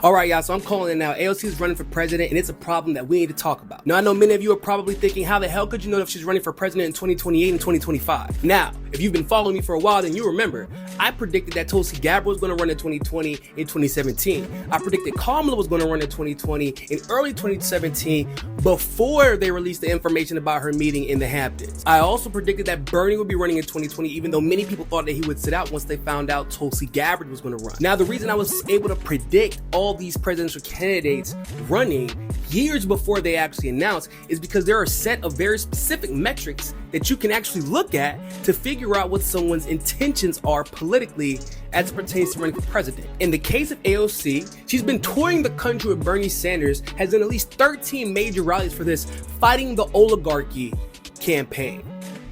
All right, y'all, so I'm calling it now. AOC is running for president, and it's a problem that we need to talk about. Now, I know many of you are probably thinking, how the hell could you know if she's running for president in 2028 and 2025? Now, if you've been following me for a while, then you remember, I predicted that Tulsi Gabbard was going to run in 2020 and 2017. I predicted Kamala was going to run in 2020 and early 2017 before they released the information about her meeting in the Hamptons. I also predicted that Bernie would be running in 2020, even though many people thought that he would sit out once they found out Tulsi Gabbard was going to run. Now, the reason I was able to predict all these presidential candidates running years before they actually announced is because there are a set of very specific metrics that you can actually look at to figure out what someone's intentions are politically as it pertains to running for president. In the case of AOC, she's been touring the country with Bernie Sanders, has done at least 13 major rallies for this fighting the oligarchy campaign,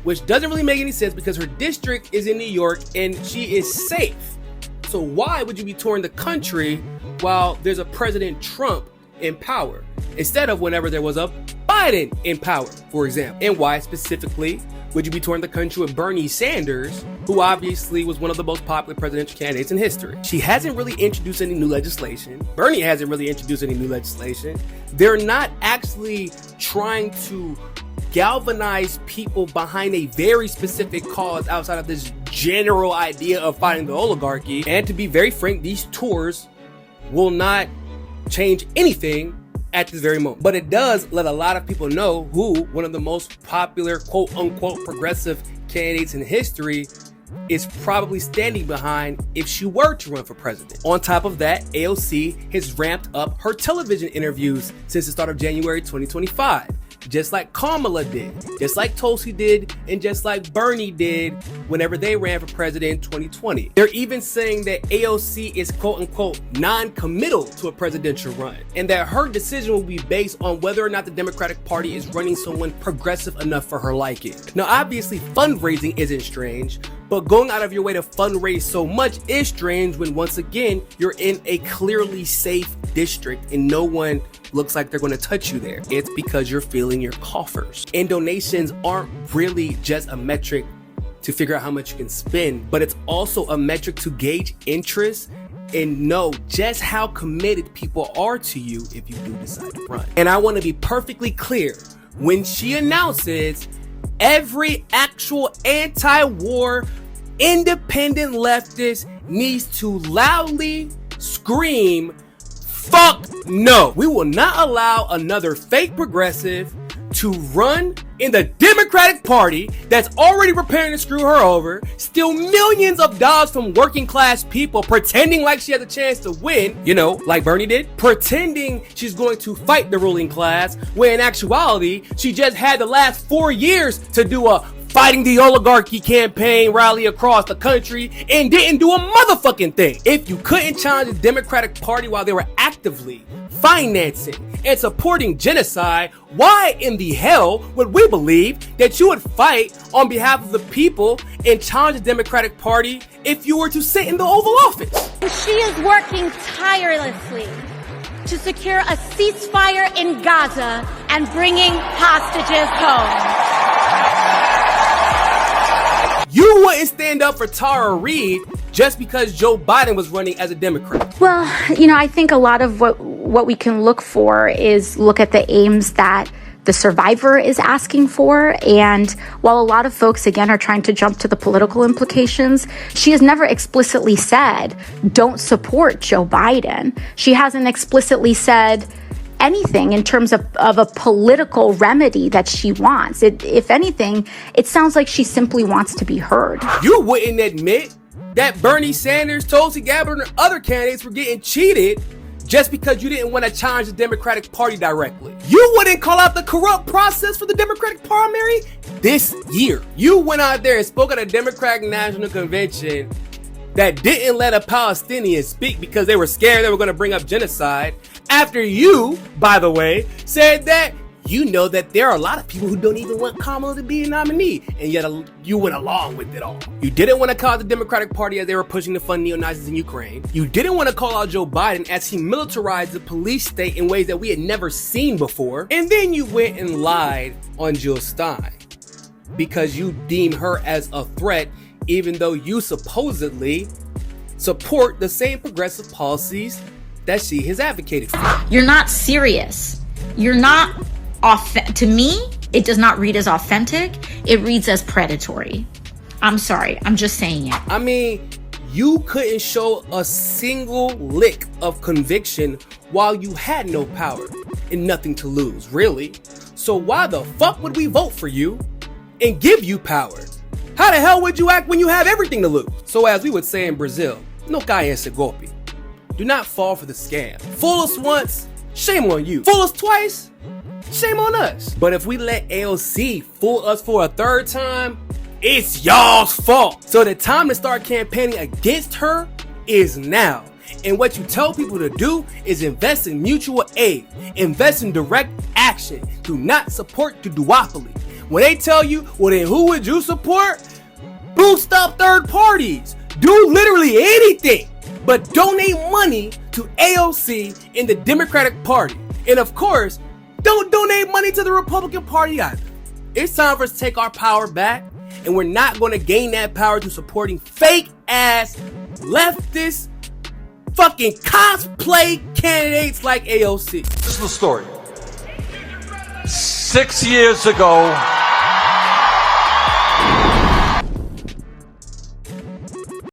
which doesn't really make any sense because her district is in New York and she is safe. So why would you be touring the country while there's a President Trump in power instead of whenever there was a Biden in power, for example? And why specifically would you be touring the country with Bernie Sanders, who obviously was one of the most popular presidential candidates in history? She hasn't really introduced any new legislation. Bernie hasn't really introduced any new legislation. They're not actually trying to galvanize people behind a very specific cause outside of this general idea of fighting the oligarchy. And to be very frank, these tours will not change anything at this very moment. But it does let a lot of people know who one of the most popular quote unquote progressive candidates in history is probably standing behind if she were to run for president. On top of that, AOC has ramped up her television interviews since the start of January 2025. Just like Kamala did, just like Tulsi did, and just like Bernie did whenever they ran for president in 2020. They're even saying that AOC is quote-unquote non-committal to a presidential run, and that her decision will be based on whether or not the Democratic Party is running someone progressive enough for her liking. Now, obviously, fundraising isn't strange, but going out of your way to fundraise so much is strange when, once again, you're in a clearly safe district and no one looks like they're going to touch you there. It's because you're feeling your coffers. And donations aren't really just a metric to figure out how much you can spend, but it's also a metric to gauge interest and know just how committed people are to you if you do decide to run. And I want to be perfectly clear, when she announces every actual anti-war independent leftist needs to loudly scream, fuck no. We will not allow another fake progressive to run in the Democratic Party that's already preparing to screw her over, steal millions of dollars from working class people, pretending like she has a chance to win, you know, like Bernie did, pretending she's going to fight the ruling class, when in actuality, she just had the last 4 years to do a fighting the oligarchy campaign rally across the country and didn't do a motherfucking thing. If you couldn't challenge the Democratic Party while they were actively financing and supporting genocide, why in the hell would we believe that you would fight on behalf of the people and challenge the Democratic Party if you were to sit in the Oval Office? She is working tirelessly to secure a ceasefire in Gaza and bringing hostages home. You wouldn't stand up for Tara Reid just because Joe Biden was running as a Democrat. Well, I think a lot of what we can look for is look at the aims that the survivor is asking for. And while a lot of folks, again, are trying to jump to the political implications, she has never explicitly said, don't support Joe Biden. She hasn't explicitly said anything in terms of a political remedy that she wants. If anything, it sounds like she simply wants to be heard. You wouldn't admit that Bernie Sanders, Tulsi Gabbard, and other candidates were getting cheated just because you didn't want to challenge the Democratic Party directly. You wouldn't call out the corrupt process for the Democratic primary this year. You went out there and spoke at a Democratic National Convention that didn't let a Palestinian speak because they were scared they were going to bring up genocide, after you, by the way, said that you know that there are a lot of people who don't even want Kamala to be a nominee, and yet you went along with it all. You didn't want to call out the Democratic Party as they were pushing to fund neo-Nazis in Ukraine. You didn't want to call out Joe Biden as he militarized the police state in ways that we had never seen before. And then you went and lied on Jill Stein because you deem her as a threat, even though you supposedly support the same progressive policies that she has advocated for. You're not serious. You're not to me, it does not read as authentic. It reads as predatory. I'm sorry. I'm just saying it. I mean, you couldn't show a single lick of conviction while you had no power and nothing to lose, really. So why the fuck would we vote for you and give you power? How the hell would you act when you have everything to lose? So as we would say in Brazil, no caia esse golpe. Do not fall for the scam. Fool us once, shame on you. Fool us twice, shame on us. But if we let AOC fool us for a third time, it's y'all's fault. So the time to start campaigning against her is now. And what you tell people to do is invest in mutual aid, invest in direct action. Do not support the duopoly. When they tell you, well then who would you support? Boost up third parties. Do literally anything but donate money to AOC in the Democratic Party. And of course, don't donate money to the Republican Party either. It's time for us to take our power back, and we're not going to gain that power through supporting fake ass leftist fucking cosplay candidates like AOC. This is the story. 6 years ago,